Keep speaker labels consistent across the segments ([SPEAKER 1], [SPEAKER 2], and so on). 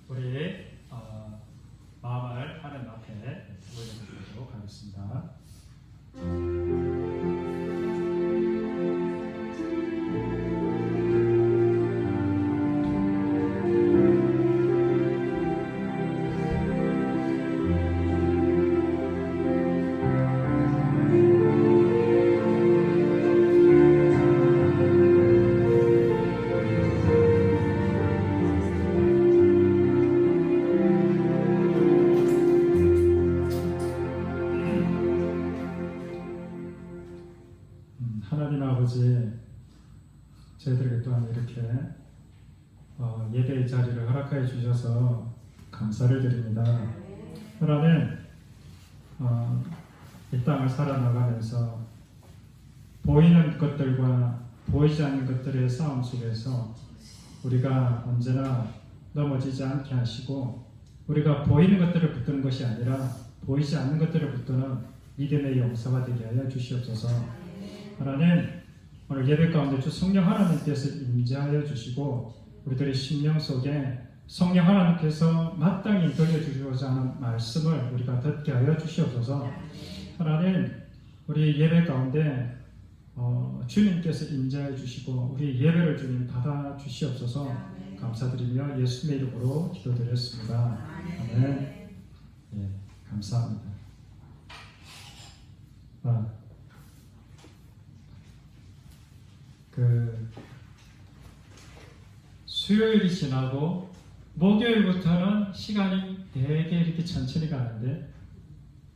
[SPEAKER 1] 우리 마음을 하나님 앞에 올려드리도록 하겠습니다. 하나님 아버지, 저희들에게 또한 이렇게 예배의 자리를 허락하여 주셔서 감사를 드립니다. 하나님, 이 땅을 살아나가면서 보이는 것들과 보이지 않는 것들의 싸움 속에서 우리가 언제나 넘어지지 않게 하시고, 우리가 보이는 것들을 붙드는 것이 아니라 보이지 않는 것들을 붙드는 믿음의 용사가 되게 하여 주시옵소서. 하나님, 오늘 예배 가운데 주 성령 하나님께서 임재하여 주시고 우리들의 심령 속에 성령 하나님께서 마땅히 들려주시고자 하는 말씀을 우리가 듣게 하여 주시옵소서. 하나님, 우리 예배 가운데 주님께서 임재하여 주시고 우리 예배를 주님 받아 주시옵소서. 감사드리며 예수님의 이름으로 기도드렸습니다. 아멘. 예, 감사합니다. 수요일이 지나고 목요일부터는 시간이 되게 이렇게 천천히 가는데,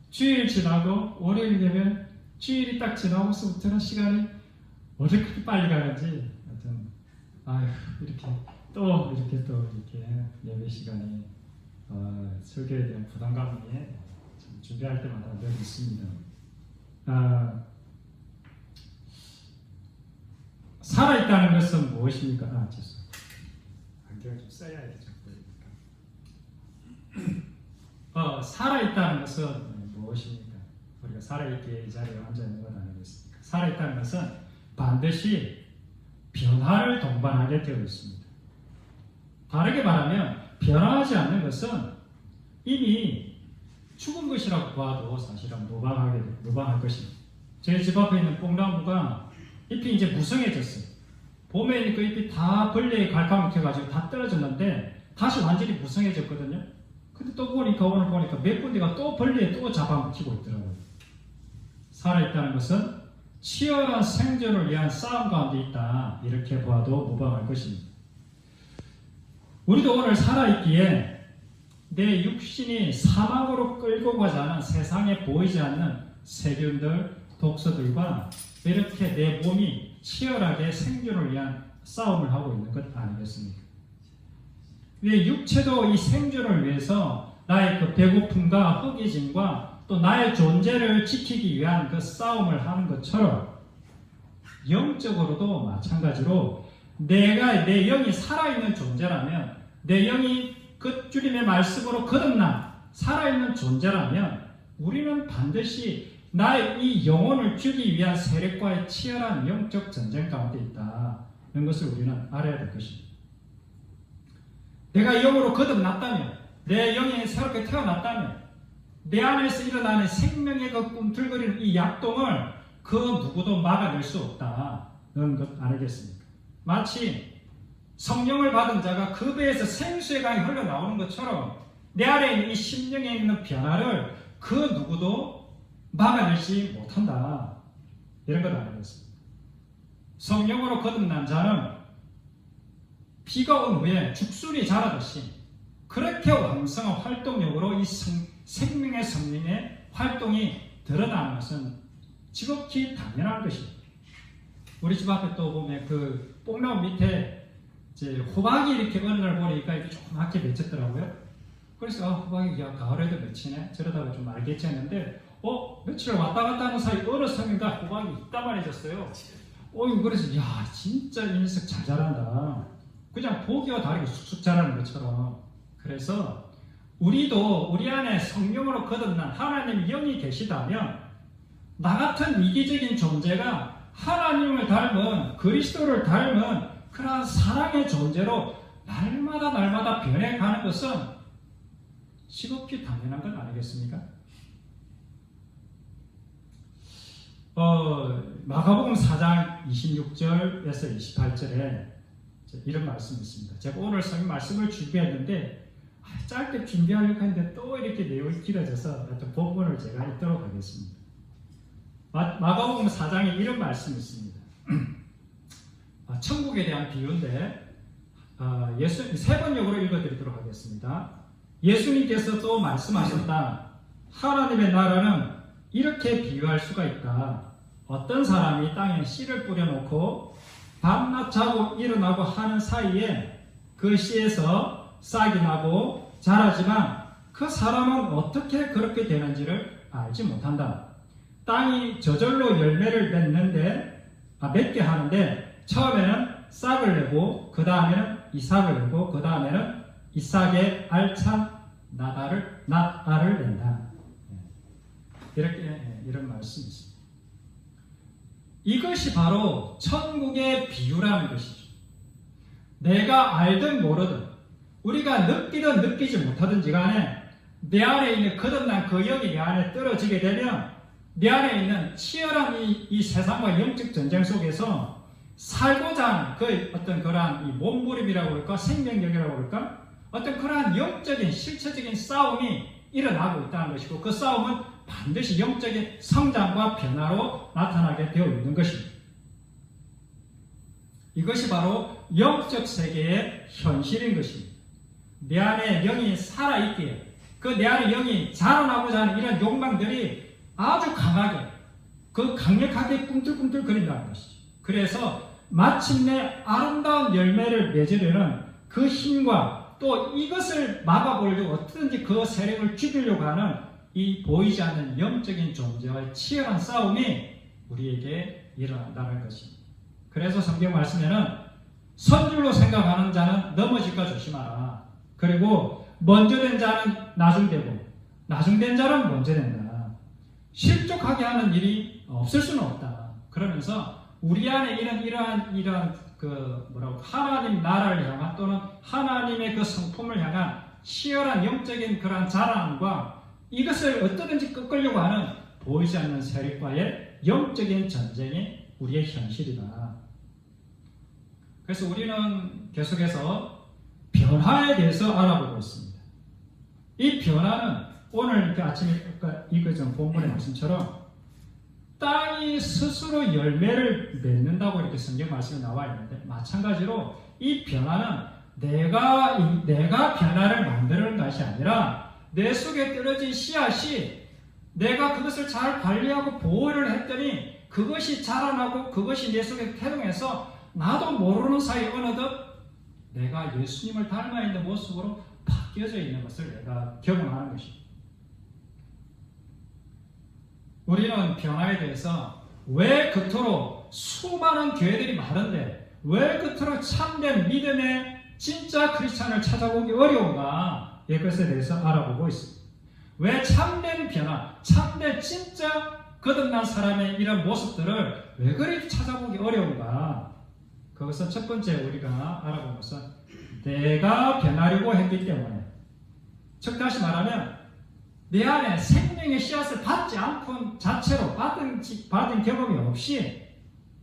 [SPEAKER 1] 주일 지나고 월요일 되면 주일이 딱 지나고서부터는 시간이 어떻게 빨리 가는지, 하여튼 이렇게 또 예배 시간이 설교에 대한 부담감이 준비할 때마다 늘 있습니다. 살아있다는 것은 무엇입니까? 죄송합니다. 안경을 좀 써야 되죠. 살아있다는 것은 무엇입니까? 우리가 살아있기에 이 자리에 앉아 있는 것 아니겠습니까? 살아있다는 것은 반드시 변화를 동반하게 되어 있습니다. 다르게 말하면 변화하지 않는 것은 이미 죽은 것이라고 봐도 사실은 무방할 것입니다. 제 집 앞에 있는 뽕나무가 잎이 이제 무성해졌어요. 봄에 그 잎이 다 벌레에 갉아먹혀가지고 다 떨어졌는데 다시 완전히 무성해졌거든요. 근데 또 오늘 보니까 몇 군데가 또 벌레에 또 잡아먹히고 있더라고요. 살아있다는 것은 치열한 생존을 위한 싸움 가운데 있다, 이렇게 봐도 무방할 것입니다. 우리도 오늘 살아있기에 내 육신이 사망으로 끌고 가자는 세상에 보이지 않는 세균들, 독소들과 이렇게 내 몸이 치열하게 생존을 위한 싸움을 하고 있는 것 아니겠습니까? 왜 육체도 이 생존을 위해서 나의 그 배고픔과 허기짐과 또 나의 존재를 지키기 위한 그 싸움을 하는 것처럼, 영적으로도 마찬가지로 내 영이 살아있는 존재라면, 내 영이 그 주님의 말씀으로 거듭난 살아있는 존재라면 우리는 반드시 나의 이 영혼을 주기 위한 세력과의 치열한 영적 전쟁 가운데 있다, 이런 것을 우리는 알아야 될 것입니다. 내가 영으로 거듭났다면, 내 영이 새롭게 태어났다면 내 안에서 일어나는 생명의 그 꿈틀거리는 이 약동을 그 누구도 막아낼 수 없다, 이런 것 아니겠습니까? 마치 성령을 받은 자가 그 배에서 생수의 강이 흘러나오는 것처럼 내 안에 있는 이 심령에 있는 변화를 그 누구도 막아내지 못한다, 이런 것 아니겠습니까? 성령으로 거듭난 자는 비가 온 후에 죽순이 자라듯이 그렇게 왕성한 활동력으로 이 생명의 성령의 활동이 드러나는 것은 지극히 당연한 것입니다. 우리 집 앞에 또 보면 그 뽕나무 밑에 이제 호박이 이렇게 어느 날 보니까 이렇게 조그맣게 맺혔더라고요. 그래서 호박이 가을에도 맺히네, 저러다가 좀 알겠지 했는데 며칠 왔다 갔다 하는 사이 어느 성인가 호박이 이따만해졌어요. 그래서 진짜 이 녀석 잘 자란다, 그냥 보기와 다르게 쑥쑥 자라는 것처럼. 그래서 우리도 우리 안에 성령으로 거듭난 하나님의 영이 계시다면 나 같은 이기적인 존재가 하나님을 닮은, 그리스도를 닮은 그러한 사랑의 존재로 날마다 변해가는 것은 지극히 당연한 건 아니겠습니까? 마가복음 4장 26절에서 28절에 이런 말씀이 있습니다. 제가 오늘 성경 말씀을 준비했는데 짧게 준비하려고 했는데 또 이렇게 내용이 길어져서 어떤 본문을 제가 읽도록 하겠습니다. 마가복음 4장에 이런 말씀이 있습니다. 천국에 대한 비유인데 세 번역으로 읽어드리도록 하겠습니다. 예수님께서 또 말씀하셨다. 하나님의 나라는 이렇게 비유할 수가 있다. 어떤 사람이 땅에 씨를 뿌려놓고 밤낮 자고 일어나고 하는 사이에 그 씨에서 싹이 나고 자라지만 그 사람은 어떻게 그렇게 되는지를 알지 못한다. 땅이 저절로 열매를 맺게 하는데 처음에는 싹을 내고 그 다음에는 이삭을 내고 그 다음에는 이삭의 알찬 나달을 낸다. 이런 말씀이 있습니다. 이것이 바로 천국의 비유라는 것이죠. 내가 알든 모르든 우리가 느끼든 느끼지 못하든지 간에 내 안에 있는 거듭난 그 영이 내 안에 떨어지게 되면 내 안에 있는 치열한 이 세상과 영적 전쟁 속에서 살고자 하는 그 어떤 그러한 이 몸부림이라고 그럴까 생명력이라고 그럴까 어떤 그러한 영적인 실체적인 싸움이 일어나고 있다는 것이고 그 싸움은 반드시 영적인 성장과 변화로 나타나게 되어 있는 것입니다. 이것이 바로 영적 세계의 현실인 것입니다. 내 안에 영이 살아있기에 그 내 안에 영이 자라나고자 하는 이런 욕망들이 아주 강력하게 꿈틀꿈틀거린다는 것이죠. 그래서 마침내 아름다운 열매를 맺으려는 그 힘과 또 이것을 막아보려고 어떻게든지 그 세력을 죽이려고 하는 이 보이지 않는 영적인 존재와의 치열한 싸움이 우리에게 일어난다는 것입니다. 그래서 성경 말씀에는 선줄로 생각하는 자는 넘어질까 조심하라. 그리고 먼저 된 자는 나중되고 나중된 자는 먼저 된다. 실족하게 하는 일이 없을 수는 없다. 그러면서 우리 안에 이러한 하나님 나라를 향한 또는 하나님의 그 성품을 향한 치열한 영적인 그러한 자랑과 이것을 어떻게든지 꺾으려고 하는 보이지 않는 세력과의 영적인 전쟁이 우리의 현실이다. 그래서 우리는 계속해서 변화에 대해서 알아보고 있습니다. 이 변화는 오늘 이렇게 아침에 읽어준 본문의 말씀처럼 땅이 스스로 열매를 맺는다고 이렇게 성경 말씀이 나와 있는데 마찬가지로 이 변화는 내가 변화를 만드는 것이 아니라 내 속에 떨어진 씨앗이 내가 그것을 잘 관리하고 보호를 했더니 그것이 자라나고 그것이 내 속에 태동해서 나도 모르는 사이 어느덧 내가 예수님을 닮아 있는 모습으로 바뀌어져 있는 것을 내가 경험하는 것입니다. 우리는 변화에 대해서 왜 그토록 수많은 교회들이 많은데 왜 그토록 참된 믿음의 진짜 크리스찬을 찾아보기 어려운가 이것에 대해서 알아보고 있습니다. 왜 참된 변화, 참된 진짜 거듭난 사람의 이런 모습들을 왜 그리 찾아보기 어려운가? 그것은 첫 번째 우리가 알아본 것은 내가 변하려고 했기 때문에 즉 다시 말하면 내 안에 생명의 씨앗을 받지 않고 자체로 받은 경험이 없이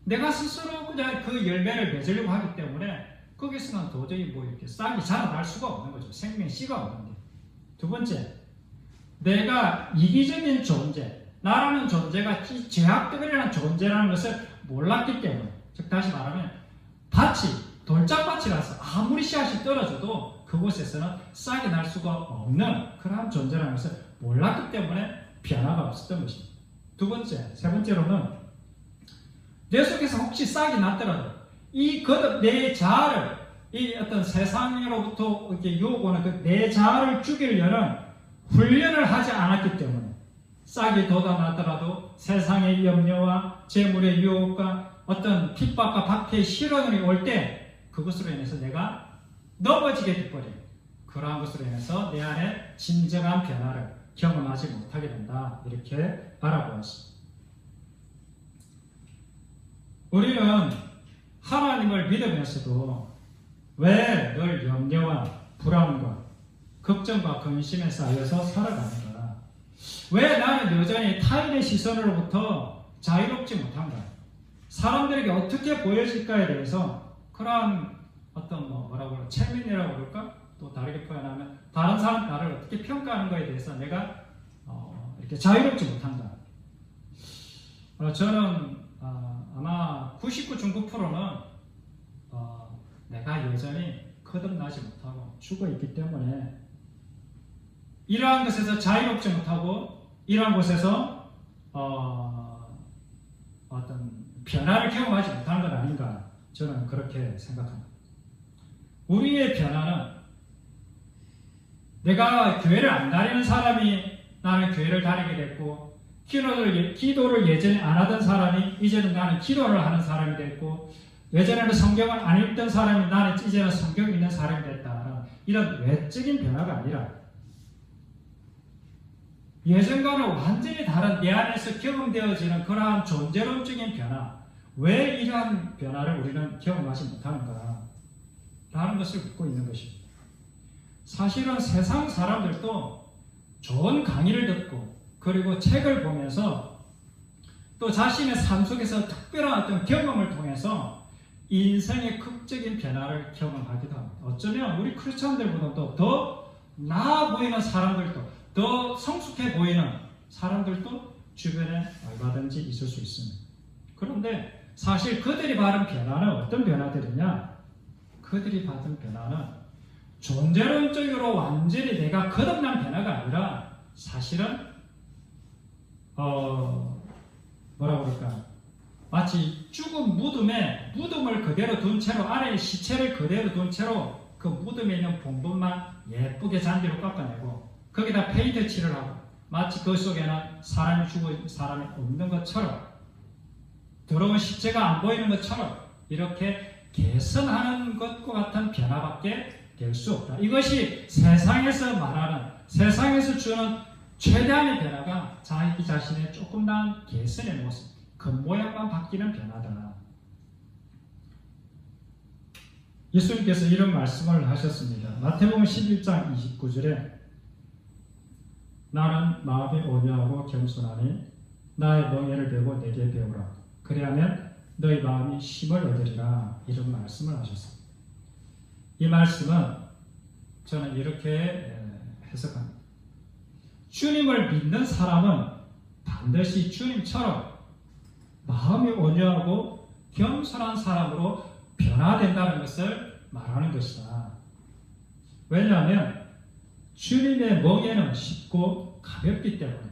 [SPEAKER 1] 내가 스스로 그냥 그 열매를 맺으려고 하기 때문에 거기서는 도저히 이렇게 싹이 자라날 수가 없는 거죠. 생명의 씨가 없는데. 두 번째, 내가 이기적인 존재, 나라는 존재가 죄악들이라는 존재라는 것을 몰랐기 때문에 즉 다시 말하면 돌짝밭이라서 아무리 씨앗이 떨어져도 그곳에서는 싹이 날 수가 없는 그러한 존재라는 것을 몰랐기 때문에 변화가 없었던 것입니다. 세 번째로는 내 속에서 혹시 싹이 났더라도 내 자아를 이 어떤 세상으로부터 이렇게 요구하는 그 내 자아를 죽이려는 훈련을 하지 않았기 때문에 싹이 돋아나더라도 세상의 염려와 재물의 유혹과 어떤 핍박과 박해의 시련이 올 때 그것으로 인해서 내가 넘어지게 돼버린 그러한 것으로 인해서 내 안에 진정한 변화를 경험하지 못하게 된다. 이렇게 알아보았습니다. 우리는 하나님을 믿으면서도 왜 늘 염려와 불안과 걱정과 근심에 쌓여서 살아가는가? 왜 나는 여전히 타인의 시선으로부터 자유롭지 못한가? 사람들에게 어떻게 보여질까에 대해서 그러한 어떤 뭐라고 체면이라고 그럴까? 또 다르게 표현하면 다른 사람 나를 어떻게 평가하는 것에 대해서 내가 이렇게 자유롭지 못한다. 저는 아마 99.9%는 내가 여전히 거듭나지 못하고 죽어 있기 때문에 이러한 것에서 자유롭지 못하고 이러한 곳에서 어떤 변화를 경험하지 못하는 건 아닌가 저는 그렇게 생각합니다. 우리의 변화는 내가 교회를 안 다니는 사람이 나는 교회를 다니게 됐고 기도를 예전에 안 하던 사람이 이제는 나는 기도를 하는 사람이 됐고 예전에는 성경을 안 읽던 사람이 나는 이제는 성경 읽는 사람이 됐다. 이런 외적인 변화가 아니라 예전과는 완전히 다른 내 안에서 경험되어지는 그러한 존재론적인 변화. 왜 이러한 변화를 우리는 경험하지 못하는가? 라는 것을 묻고 있는 것입니다. 사실은 세상 사람들도 좋은 강의를 듣고 그리고 책을 보면서 또 자신의 삶 속에서 특별한 어떤 경험을 통해서 인생의 극적인 변화를 경험하기도 합니다. 어쩌면 우리 크리스천들보다도 더 나아 보이는 사람들도 더 성숙해 보이는 사람들도 주변에 얼마든지 있을 수 있습니다. 그런데 사실 그들이 받은 변화는 어떤 변화들이냐? 그들이 받은 변화는 존재론적으로 완전히 내가 거듭난 변화가 아니라 사실은 뭐라고 그럴까? 마치 죽은 무덤을 그대로 둔 채로 안에 시체를 그대로 둔 채로 그 무덤에 있는 봉분만 예쁘게 잔디로 깎아내고 거기다 페인트 칠을 하고 마치 그 속에는 사람이 죽은 사람이 없는 것처럼 더러운 시체가 안 보이는 것처럼 이렇게 개선하는 것과 같은 변화밖에 될 수 없다. 이것이 세상에서 말하는 세상에서 주는 최대한의 변화가 자기 자신의 조금만 개선의 모습 겉모양만 바뀌는 변화다. 예수님께서 이런 말씀을 하셨습니다. 마태복음 11장 29절에 나는 마음이 온유하고 겸손하니 나의 멍에를 베고 내게 배우라. 그리하면 너희 마음이 힘을 얻으리라. 이런 말씀을 하셨습니다. 이 말씀은 저는 이렇게 해석합니다. 주님을 믿는 사람은 반드시 주님처럼 마음이 온유하고 겸손한 사람으로 변화된다는 것을 말하는 것이다. 왜냐하면 주님의 멍에는 쉽고 가볍기 때문에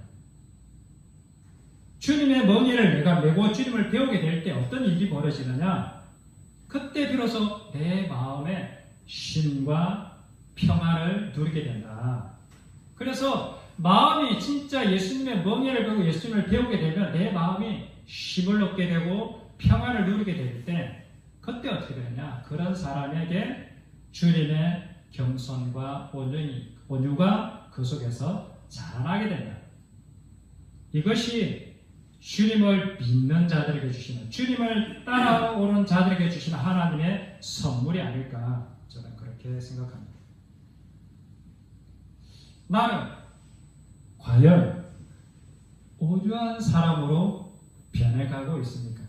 [SPEAKER 1] 주님의 멍에를 내가 메고 주님을 배우게 될 때 어떤 일이 벌어지느냐? 그때 비로소 내 마음에 쉼과 평안을 누리게 된다. 그래서 마음이 진짜 예수님의 멍에를 배우고 예수님을 배우게 되면 내 마음이 쉼을 얻게 되고 평안을 누리게 될 때 그때 어떻게 되느냐? 그런 사람에게 주님의 겸손과 온유가 그 속에서 자라나게 된다. 이것이 주님을 믿는 자들에게 주시는 주님을 따라오는 자들에게 주시는 하나님의 선물이 아닐까 저는 그렇게 생각합니다. 나는 과연 온유한 사람으로 변해가고 있습니까?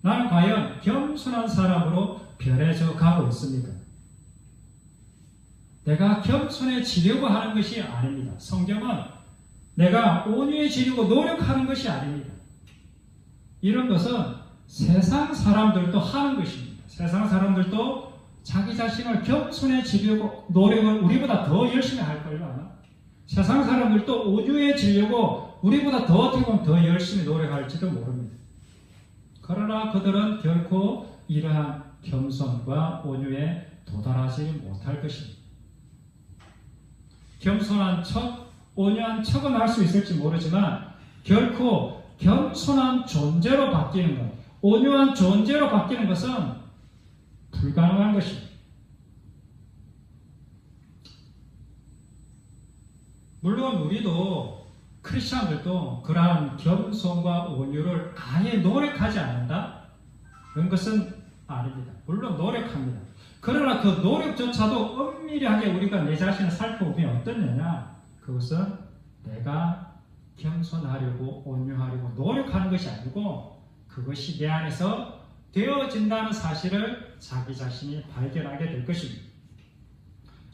[SPEAKER 1] 나는 과연 겸손한 사람으로 변해져 가고 있습니까? 내가 겸손해지려고 하는 것이 아닙니다. 성경은 내가 온유해지려고 노력하는 것이 아닙니다. 이런 것은 세상 사람들도 하는 것입니다. 세상 사람들도 자기 자신을 겸손해지려고 노력을 우리보다 더 열심히 할걸요 아마. 세상 사람들도 온유해지려고 우리보다 더 어떻게 보면 더 열심히 노력할지도 모릅니다. 그러나 그들은 결코 이러한 겸손과 온유에 도달하지 못할 것입니다. 겸손한 척, 온유한 척은 할 수 있을지 모르지만 결코 겸손한 존재로 바뀌는 것, 온유한 존재로 바뀌는 것은 불가능한 것입니다. 물론 우리도 크리스천들도 그러한 겸손과 온유를 아예 노력하지 않는다? 그런 것은 아닙니다. 물론 노력합니다. 그러나 그 노력조차도 엄밀하게 우리가 내 자신을 살펴보면 어떻느냐? 그것은 내가 겸손하려고 온유하려고 노력하는 것이 아니고 그것이 내 안에서 되어진다는 사실을 자기 자신이 발견하게 될 것입니다.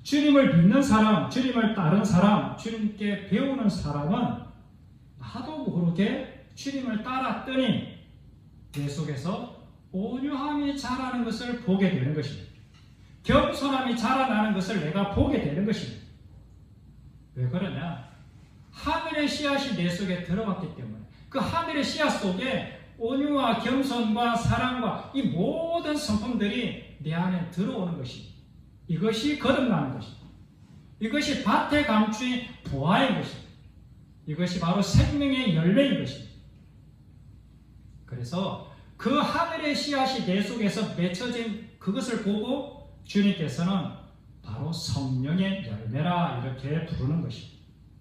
[SPEAKER 1] 주님을 믿는 사람, 주님을 따른 사람, 주님께 배우는 사람은 나도 모르게 주님을 따랐더니 내 속에서 온유함이 자라는 것을 보게 되는 것입니다. 겸손함이 자라나는 것을 내가 보게 되는 것입니다. 왜 그러냐? 하늘의 씨앗이 내 속에 들어갔기 때문에 그 하늘의 씨앗 속에 온유와 겸손과 사랑과 이 모든 성품들이 내 안에 들어오는 것입니다. 이것이 거듭나는 것입니다. 이것이 밭에 감추인 보화인 것입니다. 이것이 바로 생명의 열매인 것입니다. 그래서 그 하늘의 씨앗이 내 속에서 맺혀진 그것을 보고 주님께서는 바로 성령의 열매라 이렇게 부르는 것입니다.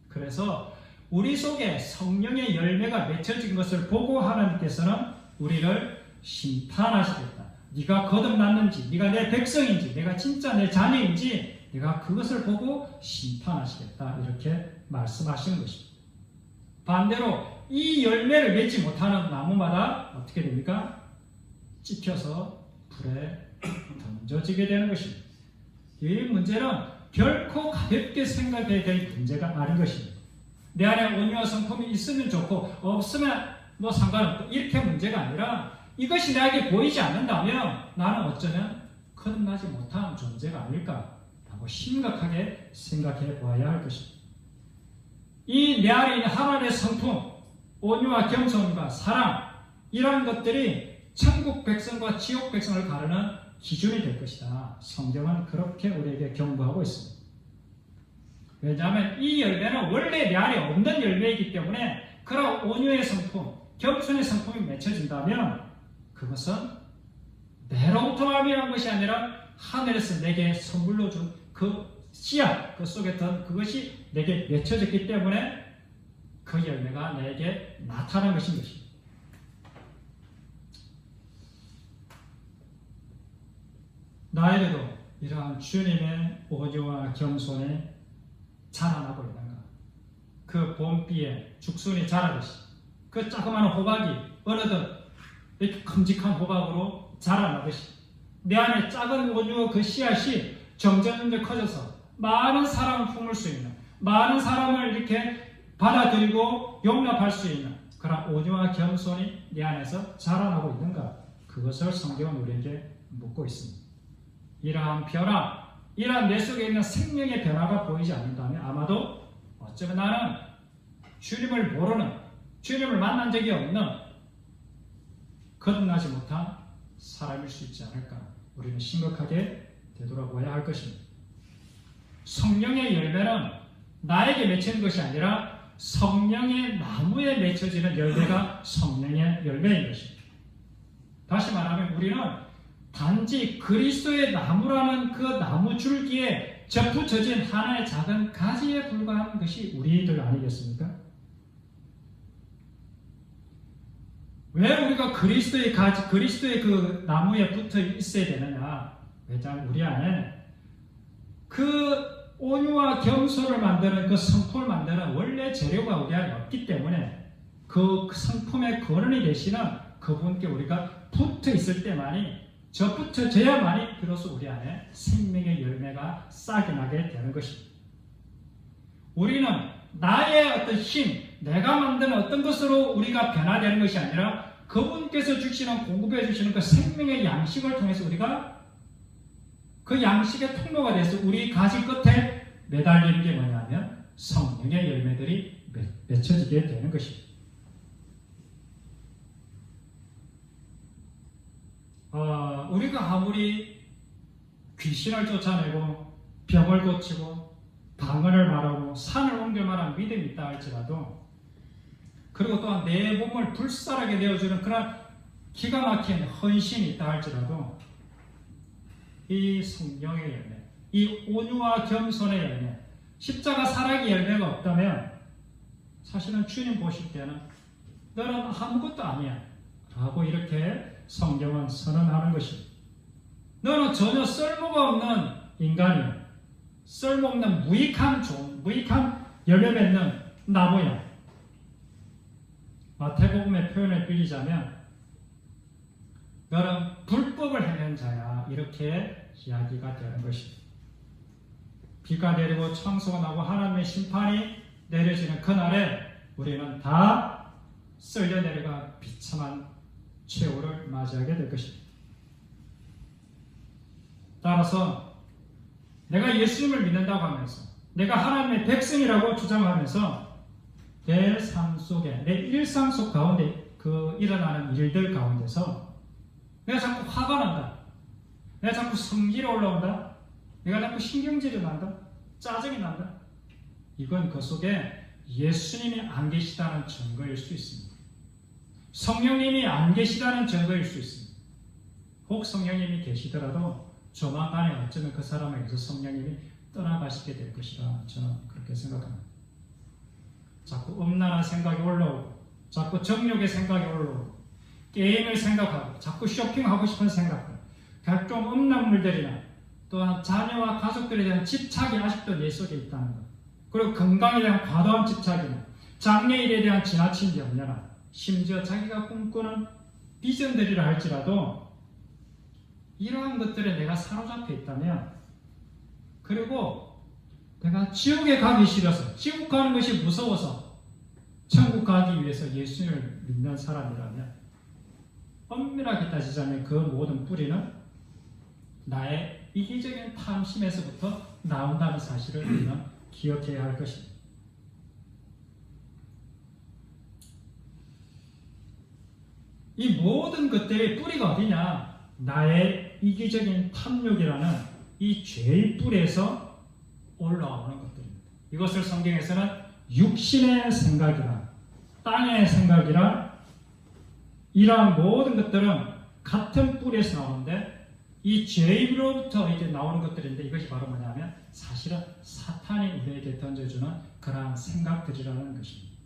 [SPEAKER 1] 그래서 우리 속에 성령의 열매가 맺혀진 것을 보고 하나님께서는 우리를 심판하시겠다. 네가 거듭났는지, 네가 내 백성인지, 내가 진짜 내 자녀인지 네가 그것을 보고 심판하시겠다 이렇게 말씀하시는 것입니다. 반대로 이 열매를 맺지 못하는 나무마다 어떻게 됩니까? 찝혀서 불에 던져지게 되는 것입니다. 이 문제는 결코 가볍게 생각해야 될 문제가 아닌 것입니다. 내 안에 온유와 성품이 있으면 좋고 없으면 뭐 상관없고 이렇게 문제가 아니라 이것이 나에게 보이지 않는다면 나는 어쩌면 거듭나지 못한 존재가 아닐까라고 심각하게 생각해 보아야 할 것입니다. 이 내 안에 있는 하나님의 성품, 온유와 겸손과 사랑 이러한 것들이 천국 백성과 지옥 백성을 가르는 기준이 될 것이다. 성경은 그렇게 우리에게 경고하고 있습니다. 왜냐하면 이 열매는 원래 내 안에 없는 열매이기 때문에 그런 온유의 성품, 겸손의 성품이 맺혀진다면 그것은 내로부터 말미암은 것이 아니라 하늘에서 내게 선물로 준 그 씨앗, 그 속에 든 그것이 내게 맺혀졌기 때문에 그 열매가 내게 나타난 것인 것입니다. 나에게도 이러한 주님의 온유와 겸손이 자라나고 있는가? 그 봄비에 죽순이 자라듯이 그 조그마한 호박이 어느덧 이렇게 큼직한 호박으로 자라나듯이 내 안에 작은 온유 그 씨앗이 점점 커져서 많은 사랑을 품을 수 있는, 많은 사람을 이렇게 받아들이고 용납할 수 있는 그런 온유와 겸손이 내 안에서 자라나고 있는가? 그것을 성경은 우리에게 묻고 있습니다. 이러한 변화, 이러한 내 속에 있는 생명의 변화가 보이지 않는다면 아마도 어쩌면 나는 주님을 모르는, 주님을 만난 적이 없는, 거듭나지 못한 사람일 수 있지 않을까? 우리는 심각하게 되돌아보아야 할 것입니다. 성령의 열매는 나에게 맺히는 것이 아니라 성령의 나무에 맺혀지는 열매가 성령의 열매인 것입니다. 다시 말하면 우리는 단지 그리스도의 나무라는 그 나무 줄기에 접붙여진 하나의 작은 가지에 불과한 것이 우리들 아니겠습니까? 왜 우리가 그리스도의 가지, 그리스도의 그 나무에 붙어 있어야 되느냐? 왜냐하면 우리 안에 그 온유와 겸손을 만드는 그 성품을 만드는 원래 재료가 우리 안에 없기 때문에 그 성품의 근원이 되시는 그분께 우리가 붙어 있을 때만이 접붙여져야만이 비로소 우리 안에 생명의 열매가 싹이 나게 되는 것입니다. 우리는 나의 어떤 힘, 내가 만드는 어떤 것으로 우리가 변화되는 것이 아니라 그분께서 주시는, 공급해 주시는 그 생명의 양식을 통해서 우리가 그 양식의 통로가 돼서 우리 가지 끝에 매달리는 게 뭐냐면 성령의 열매들이 맺혀지게 되는 것입니다. 우리가 아무리 귀신을 쫓아내고 병을 고치고 방언을 말하고 산을 옮길 만한 믿음이 있다 할지라도, 그리고 또한 내 몸을 불살하게 내어주는 그런 기가 막힌 헌신이 있다 할지라도 이 성령의 열매, 이 온유와 겸손의 열매, 십자가 사랑의 열매가 없다면 사실은 주님 보실 때는 너는 아무것도 아니야 라고 이렇게 성경은 선언하는 것입니다. 너는 전혀 쓸모가 없는 인간이야. 쓸모없는 무익한 열매 맺는 나무야. 마태복음의 표현을 빌리자면 너는 불법을 행한 자야. 이렇게 이야기가 되는 것입니다. 비가 내리고 창수가 나고 하나님의 심판이 내려지는 그날에 우리는 다 쓸려 내려가 비참한 최후를 맞이하게 될 것입니다. 따라서 내가 예수님을 믿는다고 하면서 내가 하나님의 백성이라고 주장하면서 내 삶 속에 내 일상 속 가운데 그 일어나는 일들 가운데서 내가 자꾸 화가 난다. 내가 자꾸 성질이 올라온다. 내가 자꾸 신경질이 난다. 짜증이 난다. 이건 그 속에 예수님이 안 계시다는 증거일 수 있습니다. 성령님이 안 계시다는 증거일 수 있습니다. 혹 성령님이 계시더라도 조만간에 어쩌면 그 사람에게서 성령님이 떠나가시게 될 것이라 저는 그렇게 생각합니다. 자꾸 음란한 생각이 올라오고 자꾸 정욕의 생각이 올라오고 게임을 생각하고 자꾸 쇼핑하고 싶은 생각들 각종 음란물들이나 또한 자녀와 가족들에 대한 집착이 아직도 내 속에 있다는 것, 그리고 건강에 대한 과도한 집착이나 장래일에 대한 지나친 염려나 심지어 자기가 꿈꾸는 비전들이라 할지라도 이러한 것들에 내가 사로잡혀 있다면, 그리고 내가 지옥에 가기 싫어서 지옥 가는 것이 무서워서 천국 가기 위해서 예수님을 믿는 사람이라면 엄밀하게 따지자면 그 모든 뿌리는 나의 이기적인 탐심에서부터 나온다는 사실을 우리는 기억해야 할 것입니다. 이 모든 것들의 뿌리가 어디냐? 나의 이기적인 탐욕이라는 이 죄의 뿌리에서 올라오는 것들입니다. 이것을 성경에서는 육신의 생각이라, 땅의 생각이라, 이러한 모든 것들은 같은 뿌리에서 나오는데 이 죄로부터 이제 나오는 것들인데 이것이 바로 뭐냐면 사실은 사탄이 우리에게 던져주는 그러한 생각들이라는 것입니다.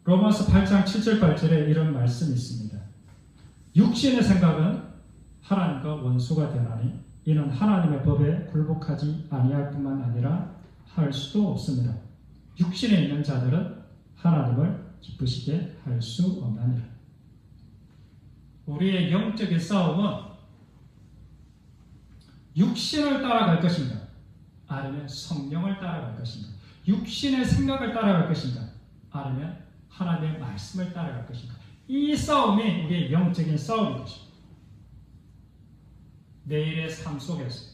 [SPEAKER 1] 로마서 8장 7절 8절에 이런 말씀이 있습니다. 육신의 생각은 하나님과 원수가 되나니 이는 하나님의 법에 굴복하지 아니할 뿐만 아니라 할 수도 없습니다. 육신에 있는 자들은 하나님을 기쁘시게 할 수 없나니라. 우리의 영적인 싸움은 육신을 따라갈 것인가, 아니면 성령을 따라갈 것인가, 육신의 생각을 따라갈 것인가, 아니면 하나님의 말씀을 따라갈 것인가. 이 싸움이 우리의 영적인 싸움인 것입니다. 내일의 삶 속에서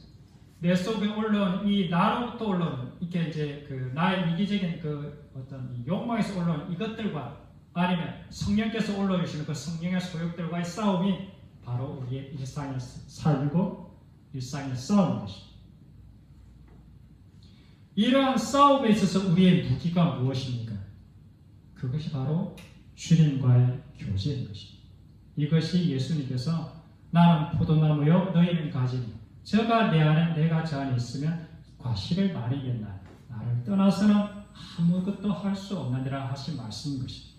[SPEAKER 1] 내 속에 올라온 이 나로부터 올라오는 이게 이제 그 나의 이기적인 그 어떤 이 욕망에서 올라오는 이것들과 아니면 성령께서 올라오시는 그 성령의 소욕들과의 싸움이 바로 우리의 일상의 삶이고 일상의 싸움인 것입니다. 이러한 싸움에 있어서 우리의 무기가 무엇입니까? 그것이 바로 주님과의 교제인 것입니다. 이것이 예수님께서 나는 포도나무요 너희는 가지니 저가 내 안에 내가 저 안에 있으면 과실을 말이겠나 나를 떠나서는 아무것도 할 수 없느니라 하신 말씀인 것입니다.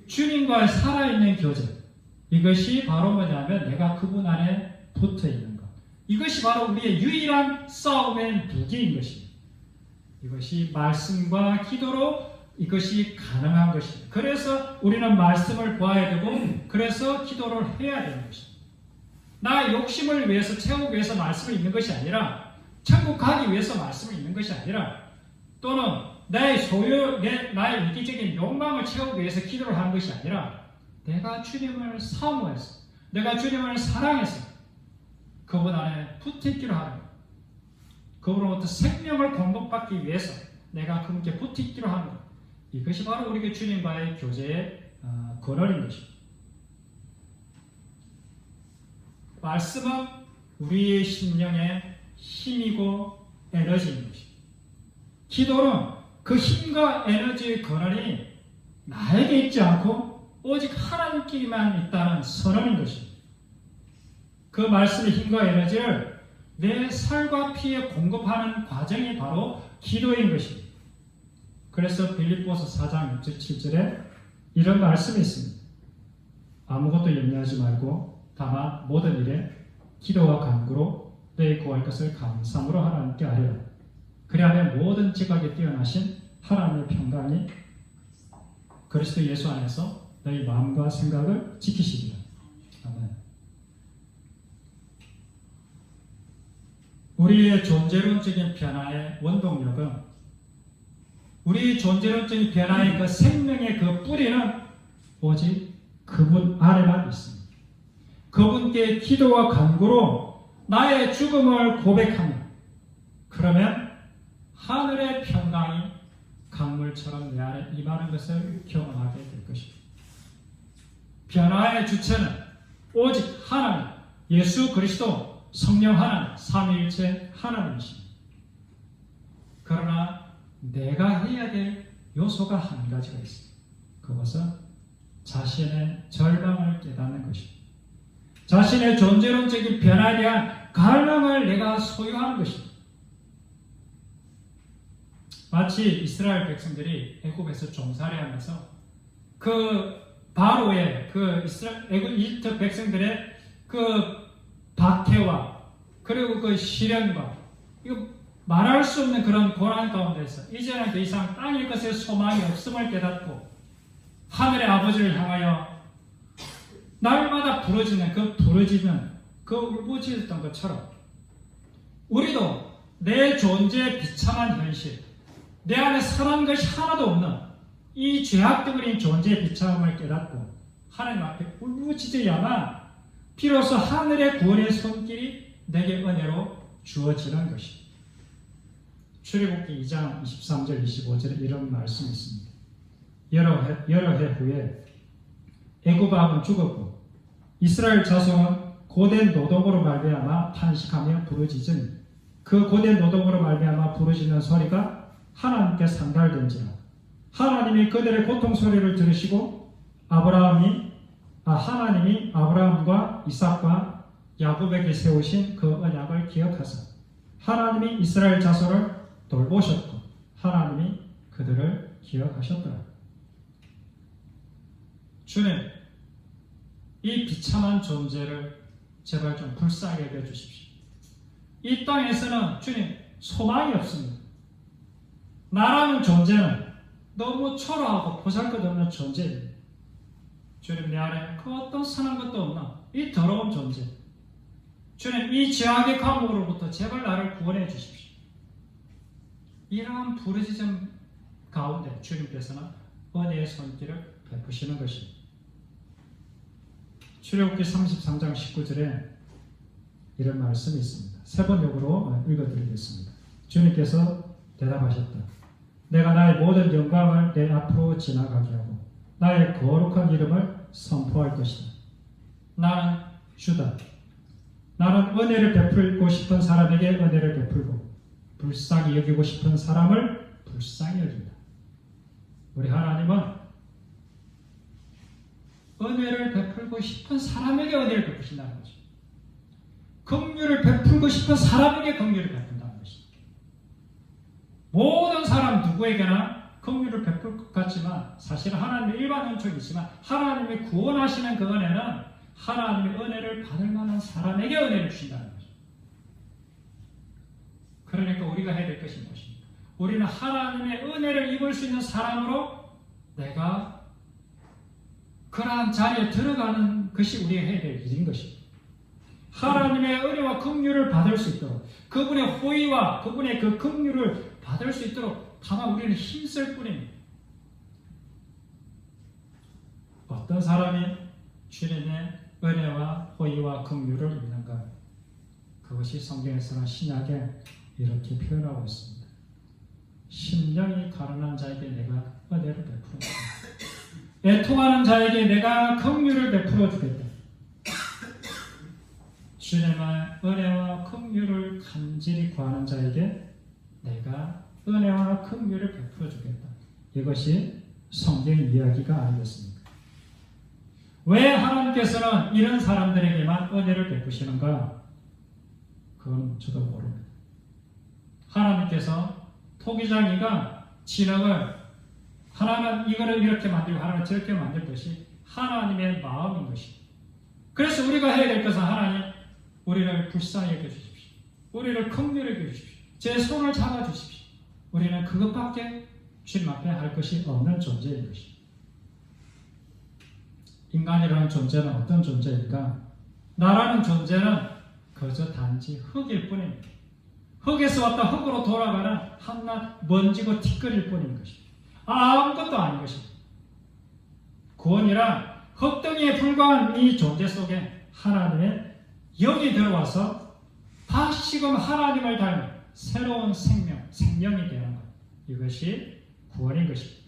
[SPEAKER 1] 주님과의 살아있는 교제, 이것이 바로 뭐냐면 내가 그분 안에 붙어있는 것, 이것이 바로 우리의 유일한 싸움의 무기인 것입니다. 이것이 말씀과 기도로 이것이 가능한 것입니다. 그래서 우리는 말씀을 보아야 되고 그래서 기도를 해야 되는 것입니다. 나의 욕심을 위해서 채우기 위해서 말씀을 읽는 것이 아니라, 천국 가기 위해서 말씀을 읽는 것이 아니라, 또는 나의 나의 이기적인 욕망을 채우기 위해서 기도를 하는 것이 아니라 내가 주님을 사모해서, 내가 주님을 사랑해서 그분 안에 붙어있기로 하는 것, 그분으로부터 생명을 공급받기 위해서 내가 그분께 붙어있기로 하는 것, 이것이 바로 우리가 주님과의 교제의 근원인 것입니다. 말씀은 우리의 심령의 힘이고 에너지인 것입니다. 기도는 그 힘과 에너지의 근원이 나에게 있지 않고 오직 하나님끼리만 있다는 선언인 것입니다. 그 말씀의 힘과 에너지를 내 살과 피에 공급하는 과정이 바로 기도인 것입니다. 그래서 빌립보서 4장 6절 7절에 이런 말씀이 있습니다. 아무것도 염려하지 말고 다만 모든 일에 기도와 간구로 너희 구할 것을 감사함으로 하나님께 아뢰라. 그리하면 모든 지각에 뛰어나신 하나님의 평강이 그리스도 예수 안에서 너희 마음과 생각을 지키시리라. 아멘. 우리의 존재론적인 변화의 원동력은 우리 존재론적인 변화의 그 생명의 그 뿌리는 오직 그분 아래만 있습니다. 그분께 기도와 간구로 나의 죽음을 고백하며 그러면 하늘의 평강이 강물처럼 내 안에 임하는 것을 경험하게 될 것입니다. 변화의 주체는 오직 하나님, 예수 그리스도, 성령 하나님, 삼위일체 하나님이십니다. 그러나 내가 해야 될 요소가 한 가지가 있습니다. 그것은 자신의 절망을 깨닫는 것입니다. 자신의 존재론적인 변화에 대한 갈망을 내가 소유하는 것입니다. 마치 이스라엘 백성들이 애굽에서 종살이하면서 그 바로의 그 이집트 백성들의 그 박해와 그리고 그 시련과 이거 말할 수 없는 그런 고난 가운데서 이제는 더 이상 땅의 것에 소망이 없음을 깨닫고 하늘의 아버지를 향하여 날마다 부르짖는 그 울부짖었던 것처럼 우리도 내 존재의 비참한 현실, 내 안에 살아난 것이 하나도 없는 이 죄악덩어리인 존재의 비참함을 깨닫고 하나님 앞에 울부짖어야만 비로소 하늘의 구원의 손길이 내게 은혜로 주어지는 것입니다. 출애굽기 2장 23절 25절에 이런 말씀이 있습니다. 여러 해 후에 애굽 왕은 죽었고 이스라엘 자손은 고된 노동으로 말미암아 탄식하며 부르짖으니 그 고된 노동으로 말미암아 부르짖는 소리가 하나님께 상달된지라. 하나님이 그들의 고통 소리를 들으시고 하나님이 아브라함과 이삭과 야곱에게 세우신 그 언약을 기억하사 하나님이 이스라엘 자손을 돌보셨고 하나님이 그들을 기억하셨더라. 주님, 이 비참한 존재를 제발 좀 불쌍히 여겨주십시오. 이 땅에서는 주님 소망이 없습니다. 나라는 존재는 너무 초라하고 보잘것없는 존재입니다. 주님, 내 안에 그 어떤 선한 것도 없나 이 더러운 존재, 주님 이 죄악의 감옥으로부터 제발 나를 구원해 주십시오. 이러한 부르짖음 가운데 주님께서는 은혜의 손길을 베푸시는 것입니다. 출애굽기 33장 19절에 이런 말씀이 있습니다. 세 번역으로 읽어드리겠습니다. 주님께서 대답하셨다. 내가 나의 모든 영광을 내 앞으로 지나가게 하고 나의 거룩한 이름을 선포할 것이다. 나는 주다. 나는 은혜를 베풀고 싶은 사람에게 은혜를 베풀고 불쌍히 여기고 싶은 사람을 불쌍히 여긴다. 우리 하나님은 은혜를 베풀고 싶은 사람에게 은혜를 베푸신다는 거죠. 긍휼을 베풀고 싶은 사람에게 긍휼을 베푼다는 것입니다. 모든 사람 누구에게나 긍휼을 베풀 것 같지만 사실은 하나님의 일반 은총이지만 하나님이 구원하시는 그 은혜는 하나님의 은혜를 받을 만한 사람에게 은혜를 주신다는 거죠. 그러니까 우리가 해야 될 것이 무엇입니까? 우리는 하나님의 은혜를 입을 수 있는 사람으로 내가 그러한 자리에 들어가는 것이 우리가 해야 될 일인 것입니다. 하나님의 은혜와 긍휼을 받을 수 있도록 그분의 호의와 그분의 그 긍휼을 받을 수 있도록 다만 우리는 힘쓸 뿐입니다. 어떤 사람이 주님의 은혜와 호의와 긍휼을 입는가? 그것이 성경에서는 신약에 이렇게 표현하고 있습니다. 심령이 가난한 자에게 내가 은혜를 베풀어 주겠다. 애통하는 자에게 내가 긍휼을 베풀어 주겠다. 주님의 은혜와 긍휼을 간절히 구하는 자에게 내가 은혜와 긍휼을 베풀어 주겠다. 이것이 성경 이야기가 아니겠습니까? 왜 하나님께서는 이런 사람들에게만 은혜를 베푸시는가? 그건 저도 모릅니다. 하나님께서 토기장이가 진흙을 하나는 이거를 이렇게 만들고 하나는 저렇게 만들듯이 하나님의 마음인 것이 그래서 우리가 해야 될 것은 하나님, 우리를 불쌍히 여겨주십시오. 우리를 긍휼히 여겨주십시오. 제 손을 잡아주십시오. 우리는 그것밖에 주님 앞에 할 것이 없는 존재인 것입니다. 인간이라는 존재는 어떤 존재일까? 나라는 존재는 그저 단지 흙일 뿐입니다. 흙에서 왔다 흙으로 돌아가는 한낱 먼지고 티끌일 뿐인 것입니다. 아무것도 아닌 것입니다. 구원이란 흙덩이에 불과한 이 존재 속에 하나님의 영이 들어와서 다시금 하나님을 닮은 새로운 생명이 되는 것. 이것이 구원인 것입니다.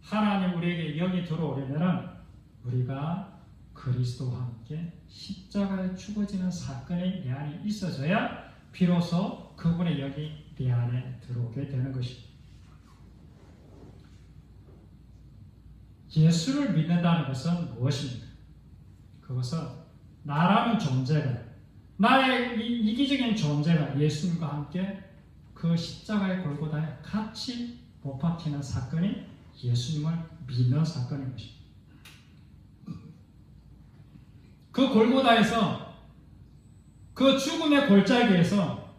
[SPEAKER 1] 하나님 우리에게 영이 들어오려면 우리가 그리스도와 함께 십자가에 죽어지는 사건이 내 안에 있어져야 비로소 그분의 영이 내 안에 들어오게 되는 것입니다. 예수를 믿는다는 것은 무엇입니까? 그것은 나라는 존재가, 나의 이기적인 존재가 예수님과 함께 그 십자가의 골고다에 같이 못 박히는 사건이 예수님을 믿는 사건인 것입니다. 그 골고다에서, 그 죽음의 골짜기에서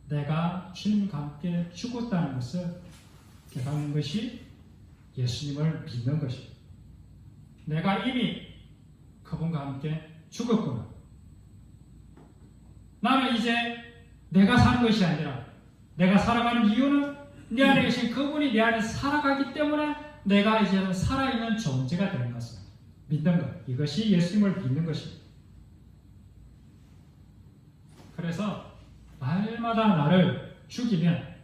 [SPEAKER 1] 내가 주님과 함께 죽었다는 것을 깨닫는 것이 예수님을 믿는 것입니다. 내가 이미 그분과 함께 죽었구나. 나는 이제 내가 사는 것이 아니라 내가 살아가는 이유는 내 안에 계신 그분이 내 안에 살아가기 때문에 내가 이제는 살아있는 존재가 되는 것을 믿는 것. 이것이 예수님을 믿는 것입니다. 그래서 날마다 나를 죽이면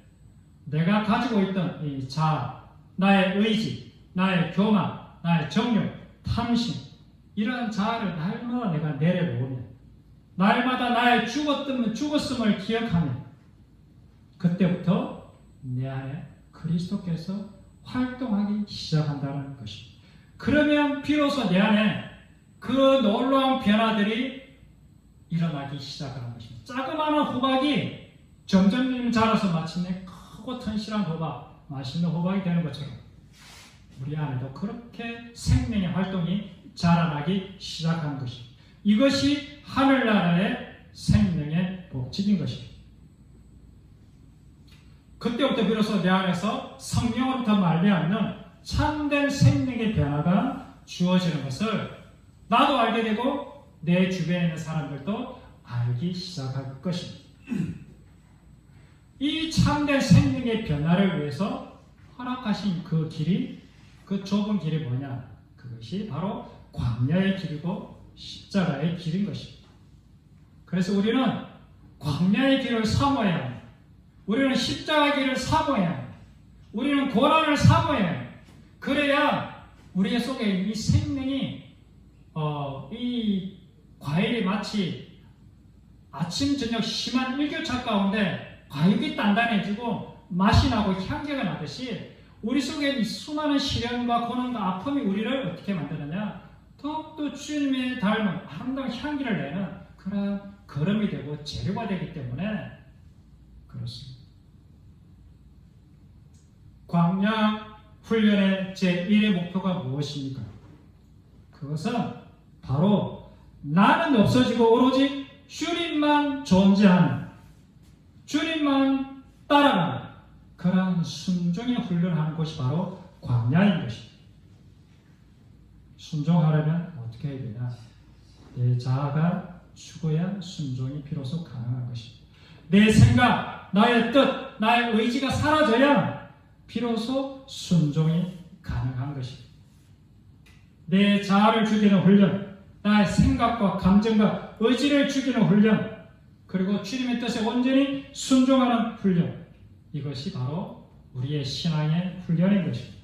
[SPEAKER 1] 내가 가지고 있던 이 자아, 나의 의지, 나의 교만, 나의 정욕, 탐심, 이러한 자아를 날마다 내가 내려놓으면, 날마다 나의 죽었음을 기억하면 그때부터 내 안에 그리스도께서 활동하기 시작한다는 것입니다. 그러면 비로소 내 안에 그 놀라운 변화들이 일어나기 시작하는 것입니다. 자그마한 호박이 점점 자라서 마침내 크고 튼실한 호박, 맛있는 호박이 되는 것처럼 우리 안에도 그렇게 생명의 활동이 자라나기 시작하는 것입니다. 이것이 하늘나라의 생명의 법칙인 것입니다. 그때부터 비로소 내 안에서 성령으로부터 말미암는 참된 생명의 변화가 주어지는 것을 나도 알게 되고 내 주변에 있는 사람들도 알기 시작할 것입니다. 이 참된 생명의 변화를 위해서 허락하신 그 길이, 그 좁은 길이 뭐냐? 그것이 바로 광야의 길이고 십자가의 길인 것입니다. 그래서 우리는 광야의 길을 사모해야 합니다. 우리는 십자가의 길을 사모해야 합니다. 우리는 고난을 사모해야 합니다. 그래야 우리 속에 이 생명이 이 과일이 마치 아침 저녁 심한 일교차 가운데 과육이 단단해지고 맛이 나고 향기가 나듯이 우리 속에 이 수많은 시련과 고난과 아픔이 우리를 어떻게 만드느냐? 더욱더 주님의 닮은 아름다운 향기를 내는 그런 거름이 되고 재료가 되기 때문에 그렇습니다. 광야 훈련의 제1의 목표가 무엇입니까? 그것은 바로 나는 없어지고 오로지 주님만 존재하는, 주님만 따라가는 그러한 순종의 훈련하는 것이 바로 광야인 것입니다. 순종하려면 어떻게 해야 되냐? 내 자아가 죽어야 순종이 비로소 가능한 것입니다. 내 생각, 나의 뜻, 나의 의지가 사라져야 비로소 순종이 가능한 것입니다. 내 자아를 죽이는 훈련, 나의 생각과 감정과 의지를 죽이는 훈련, 그리고 주님의 뜻에 온전히 순종하는 훈련, 이것이 바로 우리의 신앙의 훈련인 것입니다.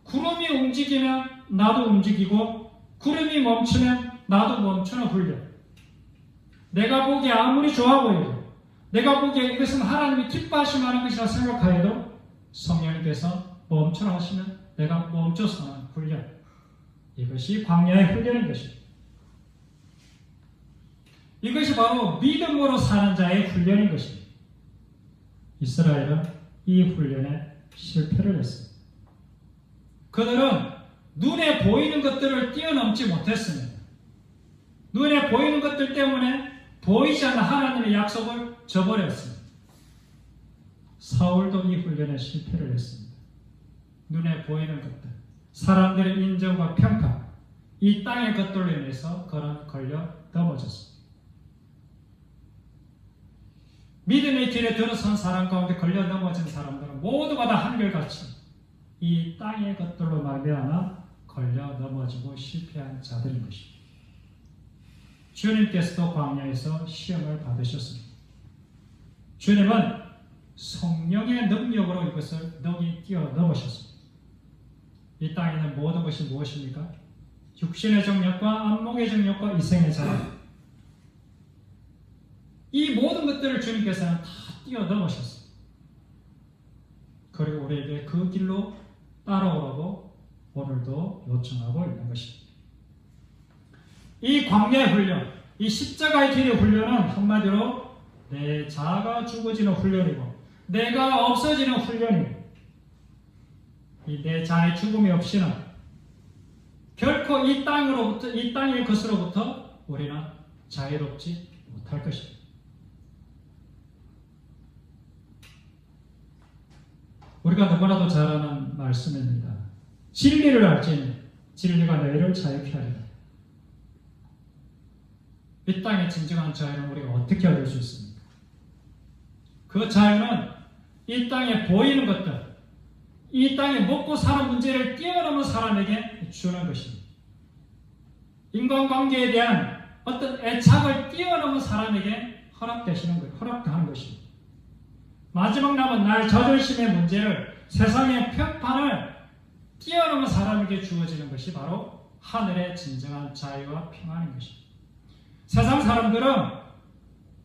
[SPEAKER 1] 구름이 움직이면 나도 움직이고 구름이 멈추면 나도 멈추는 훈련. 내가 보기에 아무리 좋아 보여도, 내가 보기에 이것은 하나님이 기뻐하시면 하는 것이라 생각하여도 성령님께서 멈추라 하시면 내가 멈춰서 하는 훈련. 이것이 광야의 훈련인 것입니다. 이것이 바로 믿음으로 사는 자의 훈련인 것입니다. 이스라엘은 이 훈련에 실패를 했습니다. 그들은 눈에 보이는 것들을 뛰어넘지 못했습니다. 눈에 보이는 것들 때문에 보이지 않는 하나님의 약속을 저버렸습니다. 사울도 이 훈련에 실패를 했습니다. 눈에 보이는 것들, 사람들의 인정과 평가, 이 땅의 것들로 인해서 걸려 넘어졌습니다. 믿음의 길에 들어선 사람 가운데 걸려 넘어진 사람들은 모두가 다 한결같이 이 땅의 것들로 말미암아 걸려 넘어지고 실패한 자들인 것입니다. 주님께서도 광야에서 시험을 받으셨습니다. 주님은 성령의 능력으로 이것을 능히 뛰어넘으셨습니다. 이 땅에 있는 모든 것이 무엇입니까? 육신의 정욕과 안목의 정욕과 이생의 자랑, 이 모든 것들을 주님께서는 다 뛰어넘으셨습니다. 그리고 우리에게 그 길로 따라오라고 오늘도 요청하고 있는 것입니다. 이 광야의 훈련, 이 십자가의 길의 훈련은 한마디로 내 자아가 죽어지는 훈련이고 내가 없어지는 훈련이고, 이 내 자아의 죽음이 없이는 결코 이 땅의 것으로부터 우리는 자유롭지 못할 것입니다. 우리가 너무나도 잘 아는 말씀입니다. 진리를 알지니 진리가 너희를 자유케 하리라. 이 땅의 진정한 자유는 우리가 어떻게 얻을 수 있습니까? 그 자유는 이 땅에 보이는 것들, 이 땅에 먹고 사는 문제를 뛰어넘은 사람에게 주는 것입니다. 인간관계에 대한 어떤 애착을 뛰어넘은 사람에게 허락하는 것입니다. 마지막 남은 나의 자존심의 문제를, 세상의 평판을 뛰어넘은 사람에게 주어지는 것이 바로 하늘의 진정한 자유와 평안인 것입니다. 세상 사람들은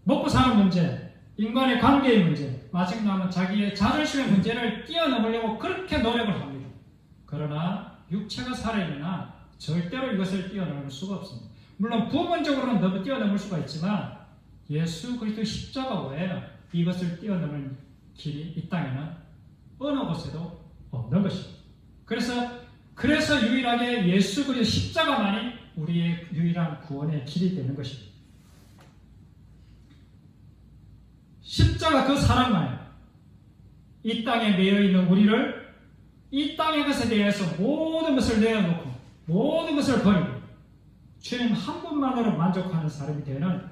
[SPEAKER 1] 먹고 사는 문제, 인간의 관계의 문제, 마지막 남은 자기의 자존심의 문제를 뛰어넘으려고 그렇게 노력을 합니다. 그러나 육체가 살아있는 한 절대로 이것을 뛰어넘을 수가 없습니다. 물론 부분적으로는 너무 뛰어넘을 수가 있지만 예수 그리스도 십자가 외에는 이것을 뛰어넘을 길이 이 땅에는 어느 곳에도 없는 것입니다. 그래서 유일하게 예수 그리스도 십자가만이 우리의 유일한 구원의 길이 되는 것입니다. 십자가 그 사랑만이 이 땅에 매여 있는 우리를 이 땅의 것에 대해서 모든 것을 내어놓고 모든 것을 버리고 주님 한 분만으로 만족하는 사람이 되는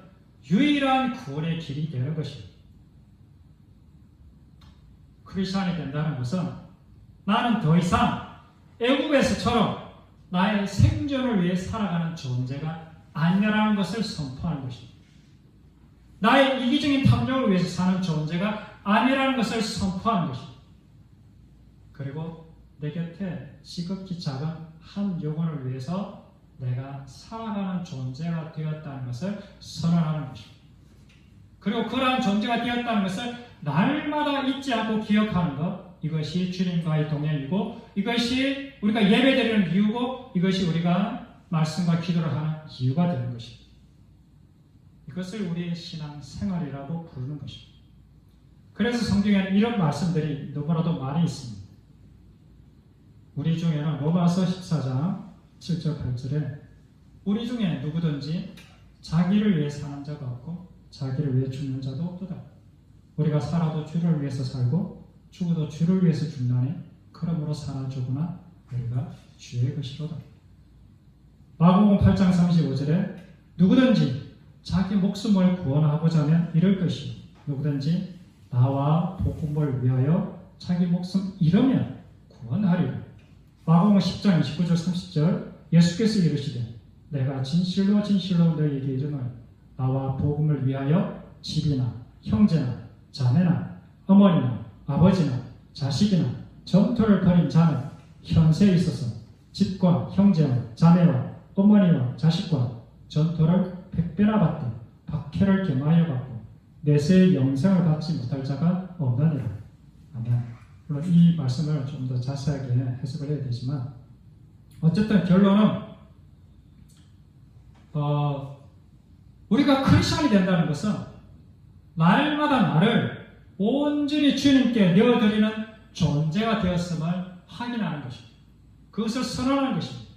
[SPEAKER 1] 유일한 구원의 길이 되는 것입니다. 크리스찬이 된다는 것은 나는 더 이상 애국에서처럼 나의 생존을 위해 살아가는 존재가 아니라는 것을 선포하는 것입니다. 나의 이기적인 탐욕을 위해서 사는 존재가 아니라는 것을 선포하는 것입니다. 그리고 내 곁에 지극히 작은 한 영혼을 위해서 내가 살아가는 존재가 되었다는 것을 선언하는 것입니다. 그리고 그러한 존재가 되었다는 것을 날마다 잊지 않고 기억하는 것, 이것이 주님과의 동행이고 이것이 우리가 예배드리는 이유고 이것이 우리가 말씀과 기도를 하는 이유가 되는 것입니다. 이것을 우리의 신앙 생활이라고 부르는 것입니다. 그래서 성경에는 이런 말씀들이 너무나도 많이 있습니다. 우리 중에는 로마서 14장 7절 8절에 우리 중에 누구든지 자기를 위해 사는 자가 없고 자기를 위해 죽는 자도 없도다. 우리가 살아도 주를 위해서 살고 죽어도 주를 위해서 죽나니 그러므로 사나 죽으나 우리가 주의 것이로다. 마가복음 8장 35절에 누구든지 자기 목숨을 구원하고자 하면 잃을 것이요 누구든지 나와 복음을 위하여 자기 목숨 잃으면 구원하리라. 마가복음 10장 29절 30절 예수께서 이르시되 내가 진실로 진실로 너희에게 이르노니 나와 복음을 위하여 집이나 형제나 자매나 어머니나 아버지나 자식이나 전토를 벌인 자는 현세에 있어서 집과 형제와 자매와 어머니와 자식과 전토를 백배나 받되 박해를 경하여 받고 내세의 영생을 받지 못할 자가 없느니라. 아멘. 물론 이 말씀을 좀 더 자세하게 해석을 해야 되지만 어쨌든 결론은 우리가 크리스천이 된다는 것은 날마다 나를 온전히 주님께 내어드리는 존재가 되었음을 확인하는 것입니다. 그것을 선언하는 것입니다.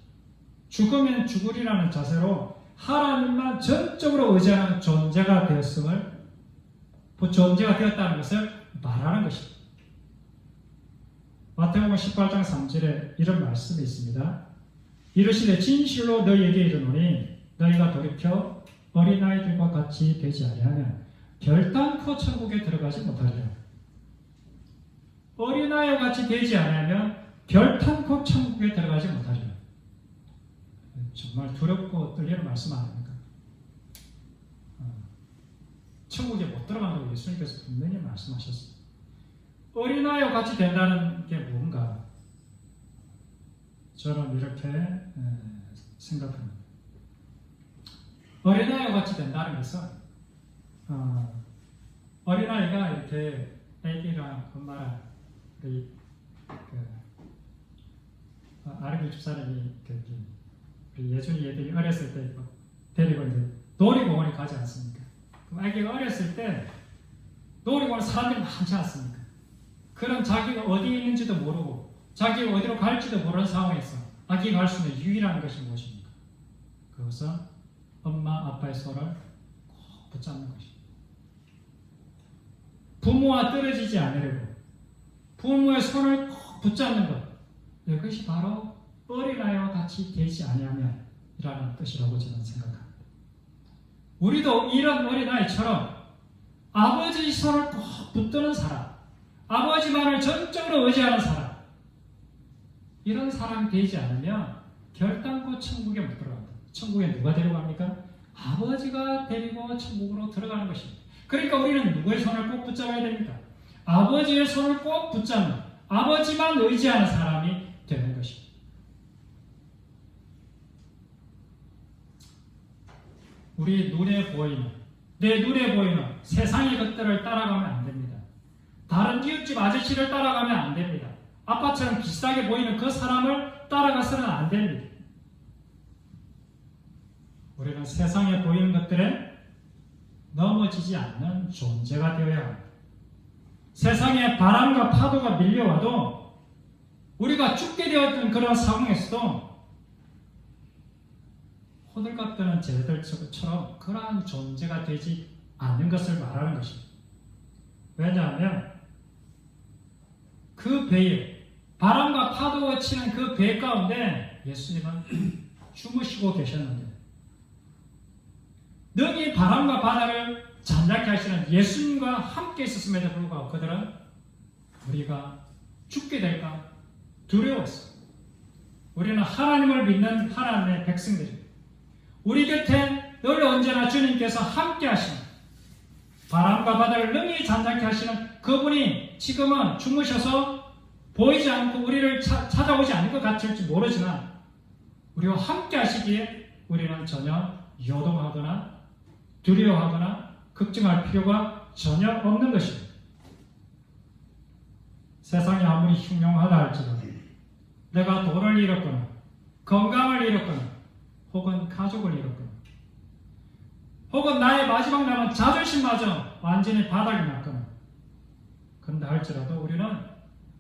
[SPEAKER 1] 죽으면 죽으리라는 자세로 하나님만 전적으로 의지하는 존재가 되었다는 것을 말하는 것입니다. 마태복음 18장 3절에 이런 말씀이 있습니다. 이르시되 진실로 너희에게 이르노니 너희가 돌이켜 어린아이들과 같이 되지 아니하면 결단코 천국에 들어가지 못하리라. 어린아이와 같이 되지 아니하면 결단코 천국에 들어가지 못하리라. 정말 두렵고 떨리는 말씀 아닙니까? 천국에 못 들어간다고 예수님께서 분명히 말씀하셨습니다. 어린아이와 같이 된다는 게 뭔가? 저는 이렇게 생각합니다. 어린아이와 같이 된다는 것은 어린아이가 이렇게 애기랑 엄마랑 아르기 집사님이 예준이 애들이 어렸을 때 데리고 이제 놀이공원에 가지 않습니까? 그럼 아기가 어렸을 때 놀이공원 사람들이 많지 않습니까? 그럼 자기가 어디에 있는지도 모르고 자기가 어디로 갈지도 모르는 상황에서 아기가 갈 수 있는 유일한 것이 무엇입니까? 그것은 엄마 아빠의 손을 꼭 붙잡는 것입니다. 부모와 떨어지지 않으려고 부모의 손을 꼭 붙잡는 것, 이것이 바로 어린아이와 같이 되지 아니하면 이라는 뜻이라고 저는 생각합니다. 우리도 이런 어린아이처럼 아버지의 손을 꼭 붙드는 사람, 아버지만을 전적으로 의지하는 사람, 이런 사람이 되지 않으면 결단코 천국에 못 들어간다. 천국에 누가 데려갑니까? 아버지가 데리고 천국으로 들어가는 것입니다. 그러니까 우리는 누구의 손을 꼭 붙잡아야 됩니까? 아버지의 손을 꼭 붙잡는, 아버지만 의지하는 사람이 되는 것입니다. 우리 눈에 보이는, 내 눈에 보이는 세상의 것들을 따라가면 안 됩니다. 다른 이웃집 아저씨를 따라가면 안 됩니다. 아빠처럼 비슷하게 보이는 그 사람을 따라가서는 안 됩니다. 우리는 세상에 보이는 것들에 넘어지지 않는 존재가 되어야 합니다. 세상에 바람과 파도가 밀려와도 우리가 죽게 되었던 그런 상황에서도 호들갑 떠는 쟤들처럼 그러한 존재가 되지 않는 것을 말하는 것입니다. 왜냐하면 그 배에 바람과 파도가 치는 그 배 가운데 예수님은 주무시고 계셨는데 능히 바람과 바다를 잠잠케 하시는 예수님과 함께 있었음에도 불구하고 그들은 우리가 죽게 될까 두려웠어요. 우리는 하나님을 믿는 하나님의 백성들입니다. 우리 곁에 늘 언제나 주님께서 함께 하시는, 바람과 바다를 능히 잠잠케 하시는 그분이 지금은 주무셔서 보이지 않고 우리를 찾아오지 않을 것 같을지 모르지만 우리와 함께 하시기에 우리는 전혀 요동하거나 두려워하거나 걱정할 필요가 전혀 없는 것입니다. 세상이 아무리 흉흉하다 할지라도 내가 돈을 잃었거나 건강을 잃었거나 혹은 가족을 잃었거나 혹은 나의 마지막 남은 자존심마저 완전히 바닥이 났거나 그런다 할지라도 우리는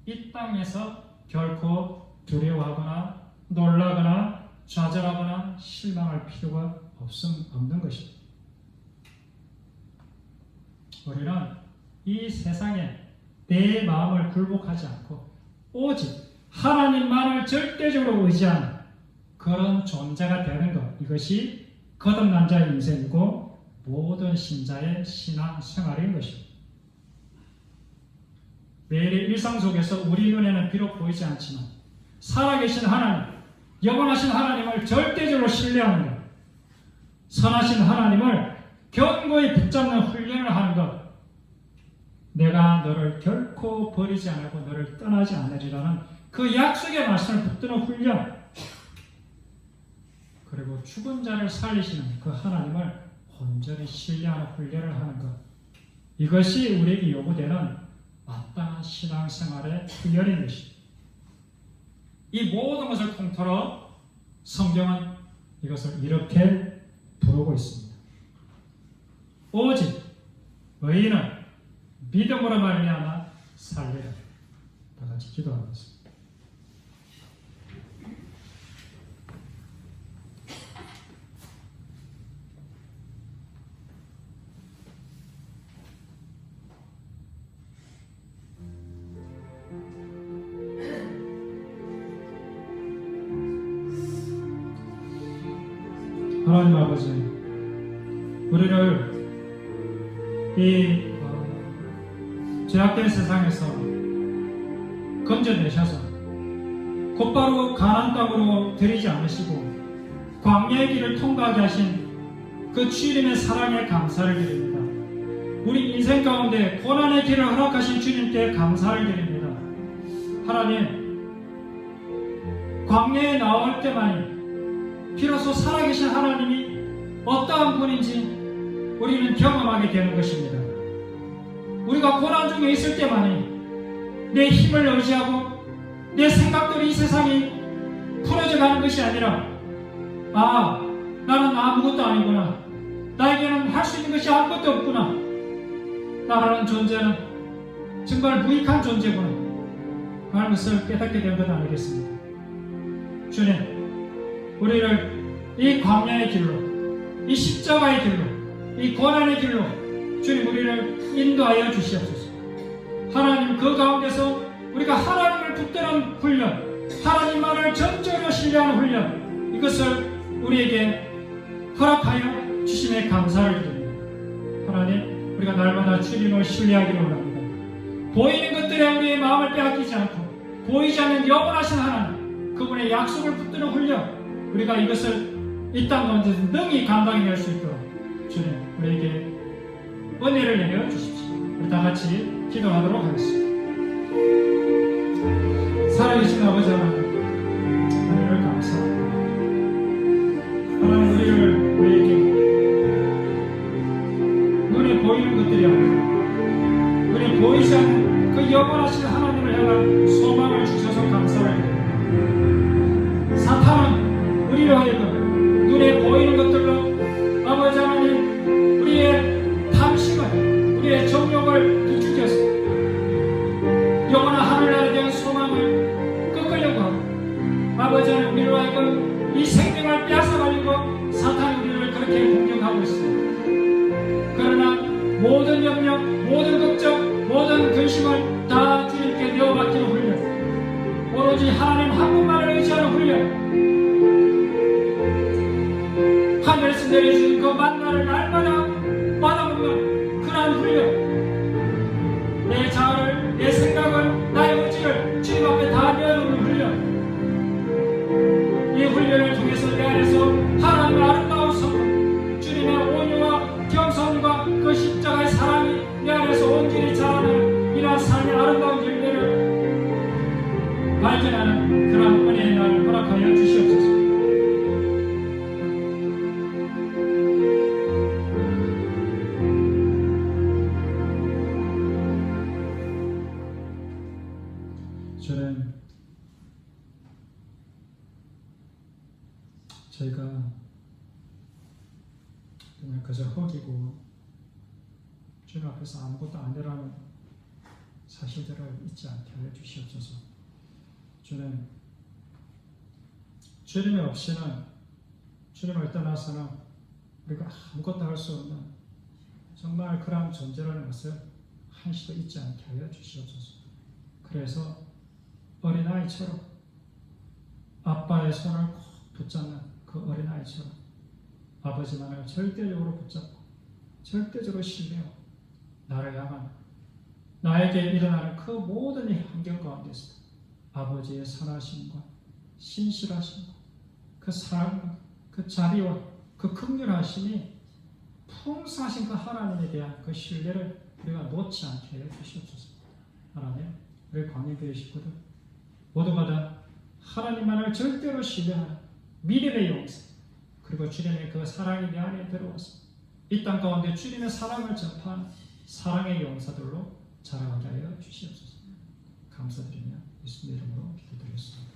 [SPEAKER 1] 이 땅에서 결코 두려워하거나 놀라거나 좌절하거나 실망할 필요가 없는 것입니다. 우리는 이 세상에 내 마음을 굴복하지 않고 오직 하나님만을 절대적으로 의지하는 그런 존재가 되는 것, 이것이 거듭난 자의 인생이고 모든 신자의 신앙 생활인 것입니다. 매일의 일상 속에서 우리 눈에는 비록 보이지 않지만 살아계신 하나님, 영원하신 하나님을 절대적으로 신뢰하는 것, 선하신 하나님을 견고히 붙잡는 훈련을 하는 것, 내가 너를 결코 버리지 않고 너를 떠나지 않으리라는 그 약속의 말씀을 붙드는 훈련, 그리고 죽은 자를 살리시는 그 하나님을 온전히 신뢰하는 훈련을 하는 것, 이것이 우리에게 요구되는 마땅한 신앙생활의 훈련인 것입니다. 이 모든 것을 통틀어 성경은 이것을 이렇게 부르고 있습니다. 오직 의인은 믿음으로 말미암아 살리라. 다 같이 기도하겠습니다. 하나님 아버지, 우리를 이 죄악된 세상에서 건져내셔서 곧바로 가나안 땅으로 들이지 않으시고 광야의 길을 통과하게 하신 그 주님의 사랑에 감사를 드립니다. 우리 인생 가운데 고난의 길을 허락하신 주님께 감사를 드립니다. 하나님, 광야에 나올 때만이 비로소 살아계신 하나님이 어떠한 분인지 우리는 경험하게 되는 것입니다. 우리가 고난 중에 있을 때만이 내 힘을 의지하고 내 생각들이 이 세상이 풀어져 가는 것이 아니라, 나는 아무것도 아니구나, 나에게는 할 수 있는 것이 아무것도 없구나, 나라는 존재는 정말 무익한 존재구나 하는 것을 깨닫게 된 것 아니겠습니까? 주님, 우리를 이 광야의 길로, 이 십자가의 길로, 이 고난의 길로 주님 우리를 인도하여 주시옵소서. 하나님, 그 가운데서 우리가 하나님을 붙드는 훈련, 하나님만을 전적으로 신뢰하는 훈련, 이것을 우리에게 허락하여 주심에 감사를 드립니다. 하나님, 우리가 날마다 주님을 신뢰하기를 원합니다. 보이는 것들에 우리의 마음을 빼앗기지 않고 보이지 않는 영원하신 하나님, 그분의 약속을 붙드는 훈련, 우리가 이것을 이 땅 가운데서 능히 감당해낼 수 있도록 주님 우리에게 은혜를 내려 주십시오. 우리 다 같이 기도하도록 하겠습니다. 살아계신 아버지 하나님, 하나님을 감사합니다. 하나님, 우리에게 눈에 보이는 것들이 아니라 눈에 보이지 않는 그 영원하신 하나님을 향한 소망을 주셔서 감사를 드립니다. 사탄은 우리로 하여금 눈에 보이는 것들로 아버지 하나님 우리의 탐심을, 우리의 정욕을 부추겨서 영원한 하늘나라에 대한 소망을 꺾으려고 하고, 아버지 하나님 우리로 하여금 이 생명을 빼앗아가지고 사탄이 우리를 그렇게 공격하고 있습니다. 그러나 모든 염려, 모든 걱정, 모든 근심을 다 주님께 내어맡기는 훈련, 오로지 하나님 한 분만을 의지하는 훈련, 하늘에서 내려주는 그 만나를 날마다 받아먹는 그러한 훈련, 내 자아를, 내 생각을, 나의 의지를 주님 앞에 다 내어놓는 훈련, 이 훈련을 통해서 내 안에서 하나님의 아름다운 성품, 주님의 온유와 겸손과 그 십자가의 사랑이 내 안에서 온전히 자라는 이러한 삶의 아름다운 열매를 발견하는 그러한 은혜의 날을 허락하여 주시옵소서. 저희가 그냥 그저 허기고 주님 앞에서 아무것도 아니라는 사실들을 잊지 않게 하여 주시옵소서. 주님, 주님이 없이는, 주님을 떠나서는 우리가 아무것도 할 수 없는 정말 그러한 존재라는 것을 한시도 잊지 않게 하여 주시옵소서. 그래서 어린아이처럼 아빠의 손을 꼭 붙잡는 그 어린아이처럼 아버지만을 절대적으로 붙잡고 절대적으로 신뢰하고 나를 향한, 나에게 일어나는 그 모든 환경 가운데서 아버지의 선하심과 신실하심과 그 사랑과 그 자비와 그 긍휼하심이 풍성하신 그 하나님에 대한 그 신뢰를 우리가 놓지 않게 해 주시옵소서. 하나님, 우리 광야교회 식구들 모두가 다 하나님만을 절대로 신뢰하는 믿음의 용사, 그리고 주님의 그 사랑이 내 안에 들어와서 이 땅 가운데 주님의 사랑을 전파하는 사랑의 용사들로 자라가게 하여 주시옵소서. 감사드리며 예수님 이름으로 기도드렸습니다.